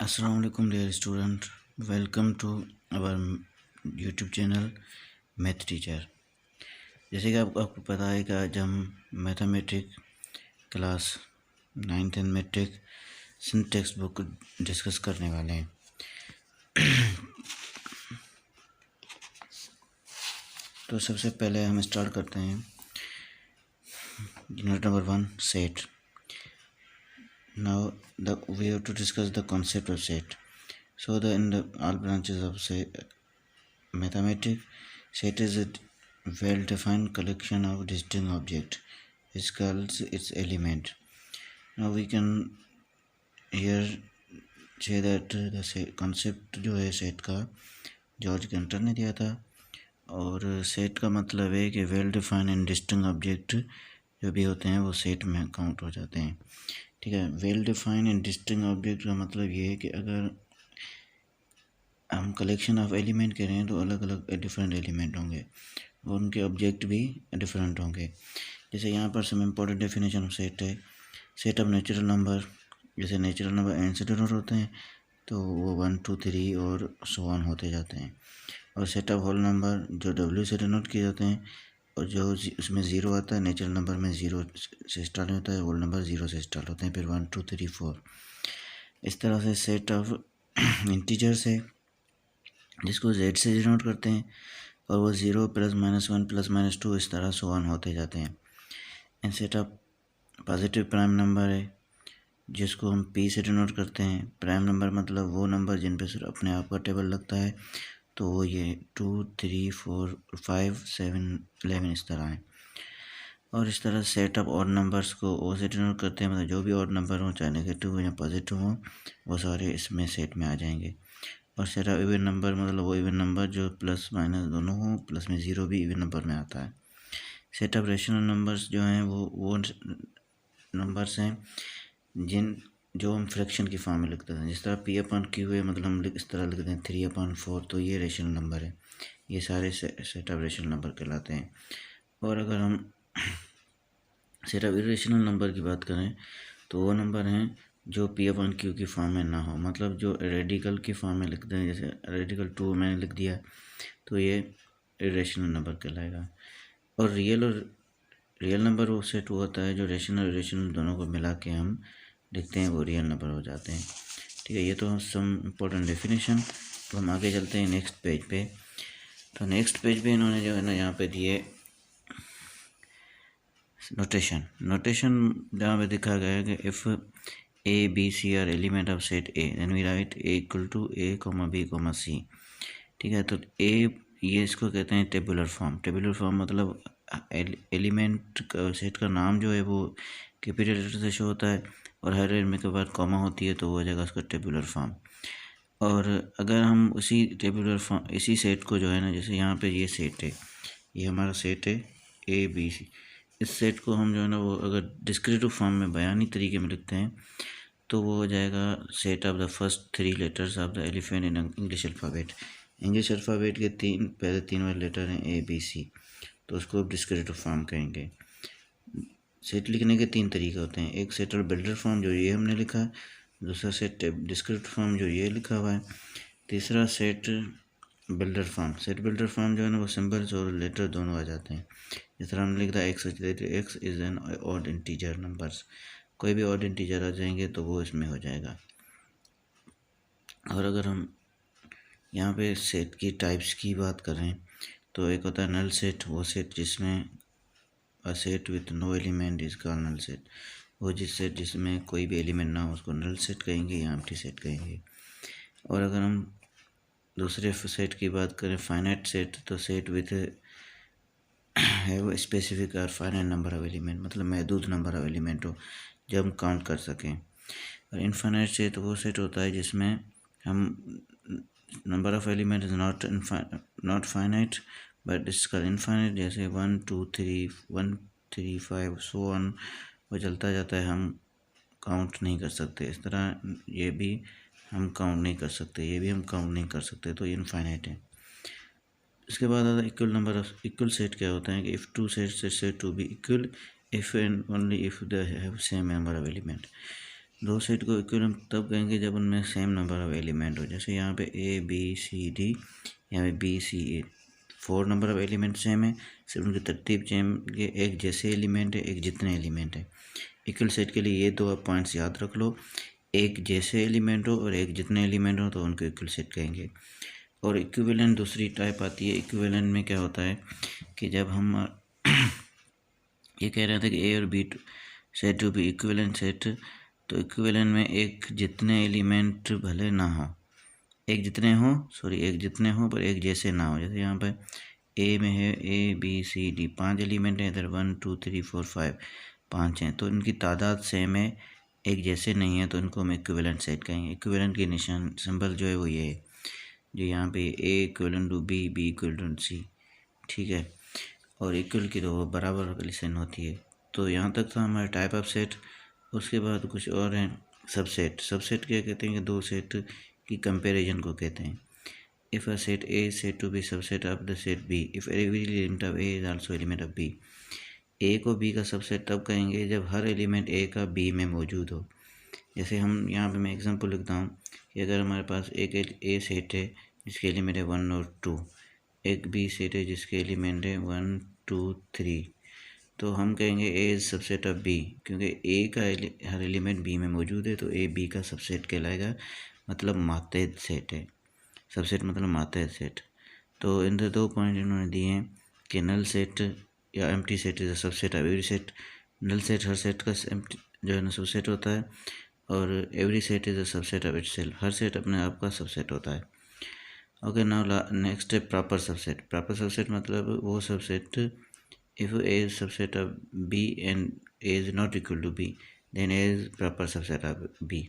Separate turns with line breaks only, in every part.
Assalamu alaikum dear student, welcome to our YouTube channel math teacher. जैसे कि आपको पता है कि आज हम mathematic class 9th and matric syntax book discuss करने वाले हैं। तो सबसे पहले हम स्टार्ट करते हैं unit number 1 set. Now we have to discuss the concept of set. So in the all branches of mathematics, set is a well-defined collection of distinct objects. It calls its element. Now we can here say that the concept जो है set का George canter ने दिया था, और set का मतलब है कि well defined and distinct object जो भी होते हैं वो सेट में काउंट हो जाते हैं। ठीक है, well defined and distinct object का मतलब ये है कि अगर हम कलेक्शन ऑफ एलिमेंट कह रहे हैं तो अलग अलग डिफरेंट एलिमेंट होंगे और उनके ऑब्जेक्ट भी डिफरेंट होंगे। जैसे यहाँ पर some important definition of set है। सेट ऑफ नेचुरल नंबर, जैसे नेचुरल नंबर एन से डिनोट होते हैं तो वो 1 2 3 और सो ऑन होते जाते हैं। और सेट ऑफ होल नंबर जो डब्ल्यू से डिनोट किए जाते हैं, और जो उसमें ज़ीरो आता है नेचुरल नंबर में ज़ीरो से स्टार्ट होता है, होल नंबर ज़ीरो से स्टार्ट होते हैं, फिर 1 2 3 4। इस तरह से सेट ऑफ इंटीजर्स है जिसको जेड से डिनोट करते हैं, और वो 0 +-1 +-2 इस तरह सो ऑन होते जाते हैं। And set of positive prime number है जिसको हम पी से डिनोट करते हैं। प्राइम नंबर मतलब वो नंबर जिन पे सिर्फ अपने आप का टेबल लगता है, तो वो ये 2 3 4 5 7 11 इस तरह है। और इस तरह सेट ऑफ ऑड नंबर्स को ओ से डिनोट करते हैं, मतलब जो भी ऑड नंबर हो, चाहे नेगेटिव हो या पॉजिटिव हो, वो सारे इसमें सेट में आ जाएंगे। और सेट ऑफ इवन नंबर मतलब वो इवन नंबर जो प्लस माइनस दोनों हो, प्लस में ज़ीरो भी इवन नंबर में आता है। सेट ऑफ रेशनल नंबर्स जो हैं वो नंबर्स हैं जो हम फ्रैक्शन की फॉर्म में लिखते हैं। जिस तरह P/Q है, मतलब हम इस तरह लिखते हैं 3/4, तो ये रेशनल नंबर है। ये सारे सेट ऑफ रेशनल नंबर कहलाते हैं। और अगर हम सेट ऑफ इरेशनल नंबर की बात करें तो वो नंबर हैं जो P/Q की फॉर्म में ना हो, मतलब जो रेडिकल की फॉर्म में लिखते हैं। जैसे रेडिकल 2 मैंने लिख दिया तो ये इरेशनल नंबर कहलाएगा। और रियल नंबर वो सेट होता है जो रेशनल इरेशनल दोनों को मिला के हम लिखते हैं, वो रियल नंबर हो जाते हैं। ठीक है, ये तो सम इम्पोर्टेंट डेफिनेशन। तो हम आगे चलते हैं नेक्स्ट पेज पे। तो नेक्स्ट पेज पे इन्होंने जो है ना यहाँ पे दिए नोटेशन जहाँ पे दिखा गया है कि if a b c are element of set a, then we write a equal to A, B, C। ठीक है, तो ए ये इसको कहते हैं टेबुलर फॉर्म। टेबुलर फॉर्म मतलब एलिमेंट का सेट का नाम जो है वो कैपिटल लेटर से शो होता है, और हर एलिमेंट के बाद कॉमा होती है, तो वो हो जाएगा उसका टेबुलर फॉर्म। और अगर हम उसी टेबुलर फॉर्म इसी सेट को जो है ना, जैसे यहाँ पे ये सेट है, ये हमारा सेट है ABC। इस सेट को हम जो है ना वो अगर डिस्क्रिप्टिव फॉर्म में बयानी तरीके में लिखते हैं तो वो हो जाएगा set of the first 3 letters of the elephant in English alphabet. English alphabet के पहले 3 वाले लेटर हैं ABC, तो उसको डिस्क्रिप्टिव फॉर्म कहेंगे। सेट लिखने के 3 तरीके होते हैं। एक सेट और बिल्डर फॉर्म जो ये हमने लिखा है, दूसरा सेट डिस्क्रिप्टिव फॉर्म जो ये लिखा हुआ है, तीसरा set builder form. Set builder form जो है ना वो सिंबल्स और लेटर दोनों आ जाते हैं। जिस तरह हमने लिखा x is an odd integer numbers, कोई भी ऑड इंटीजर आ जाएंगे तो वो इसमें हो जाएगा। और अगर हम यहाँ पे सेट की टाइप्स की बात करें तो एक होता है नल सेट, वो सेट जिसमें a set with no element is called null set. वो जिसमें कोई भी एलिमेंट ना हो उसको नल सेट कहेंगे या एम्प्टी सेट कहेंगे। और अगर हम दूसरे सेट की बात करें फाइनाइट सेट, तो सेट विथ है वो स्पेसिफिक और फाइनाइट नंबर ऑफ एलिमेंट, मतलब महदूद नंबर ऑफ एलिमेंट हो जब हम काउंट कर सकें। और इनफाइनाइट सेट वो सेट होता है जिसमें हम number of element is not finite but इसका इनफाइनाइट, जैसे 1 2 3 1 3 5 सो ऑन, वो चलता जाता है, हम काउंट नहीं कर सकते। इस तरह ये भी हम काउंट नहीं कर सकते, ये भी हम काउंट नहीं कर सकते, तो ये इनफाइनाइट है। इसके बाद आता है equal number of equal set. क्या होता है कि if two set to be equal if and only if they have same number of element. दो सेट को इक्विवेलेंट तब कहेंगे जब उनमें सेम नंबर ऑफ एलिमेंट हो। जैसे यहाँ पे ए बी सी डी, यहाँ पे b c a, 4 number of element same है, सिर्फ उनकी तरतीब चेंज, ये एक जैसे एलिमेंट है, एक जितने एलिमेंट है। इक्वल सेट के लिए ये दो पॉइंट्स याद रख लो, एक जैसे एलिमेंट हो और एक जितने एलिमेंट हो तो उनको इक्वल सेट कहेंगे। और इक्विवेलेंट दूसरी टाइप आती है। इक्विवेलेंट में क्या होता है कि जब हम ये कह रहे थे कि ए और b set to be equivalent set, तो इक्विवेलेंट में एक जितने एलिमेंट भले ना हो, एक जितने हो पर एक जैसे ना हो। जैसे यहाँ पर ए में है a b c d, 5 element हैं, इधर 1 2 3 4 5, 5 हैं, तो इनकी तादाद सेम है, एक जैसे नहीं है, तो इनको हम इक्विवेलेंट सेट कहेंगे। इक्विवेलेंट की निशान सिंबल जो है वो ये है, जो यहाँ पे A equal to B, B equal to C, ठीक है। और इक्वल की तो बराबर रिलेशन होती है। तो यहाँ तक था हमारे टाइप ऑफ सेट। उसके बाद कुछ और हैं सबसेट। सबसेट क्या कहते हैं कि दो सेट की कंपैरिजन को कहते हैं। If a set A is said to be subset of the set B, if every element of A is also element of B। A को B का सबसेट तब कहेंगे जब हर एलिमेंट A का B में मौजूद हो। जैसे हम यहाँ पे मैं एग्जांपल लिखता हूँ कि अगर हमारे पास एक A सेट है जिसके एलिमेंट है 1 और 2, एक B सेट है जिसके एलिमेंट है 1 2 3, तो हम कहेंगे A is subset of B, क्योंकि A का हर एलिमेंट B में मौजूद है, तो A B का सबसेट कहलाएगा, मतलब मातहत सेट है। सबसेट मतलब मातहत सेट। तो इन दो पॉइंट इन्होंने दिए हैं कि नल सेट या empty set is a subset of every set. Null set हर सेट का जो है ना सबसेट होता है, और every set is a subset of itself, हर सेट अपने आप का सबसेट होता है। ओके, नाउ नेक्स्ट है प्रॉपर सबसेट। प्रॉपर सबसेट मतलब वो subset if a is subset of b and a is not equal to b, then a is proper subset of B.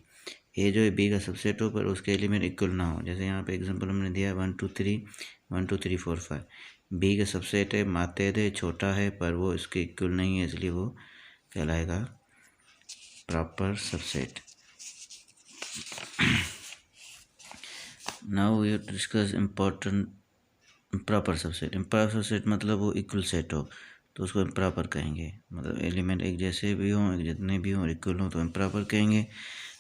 A जो है बी का subset हो पर उसके element equal ना हो। जैसे यहाँ पे एग्जांपल हमने दिया 1 2 3 4 5, बी का सबसेट है, मातहत है, छोटा है, पर वो इसके इक्वल नहीं है, इसलिए वो कहलाएगा proper subset. Now we discuss important proper subset. Improper subset मतलब वो इक्वल सेट हो तो उसको इम्प्रॉपर कहेंगे, मतलब एलिमेंट एक जैसे भी हों, एक जितने भी हों और इक्वल हों तो इम्प्रॉपर कहेंगे।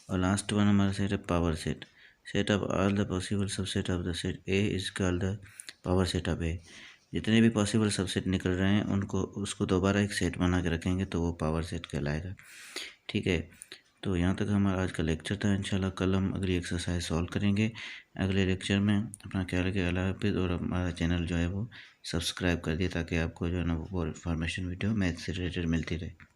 और लास्ट वन हमारा सेट है power set. Set of all the possible subset of the set A is called the power set of A. जितने भी पॉसिबल सबसेट निकल रहे हैं उनको उसको दोबारा एक सेट बना के रखेंगे तो वो पावर सेट कहलाएगा, ठीक है। तो यहाँ तक हमारा आज का लेक्चर था। इंशाल्लाह कल हम अगली एक्सरसाइज सॉल्व करेंगे अगले लेक्चर में। अपना ख्याल रखिए। अल्लाह हाफिज़। और हमारा चैनल जो है वो सब्सक्राइब कर दिए ताकि आपको जो है ना वो इन्फॉर्मेशन वीडियो मैथ से रिलेटेड मिलती रहे।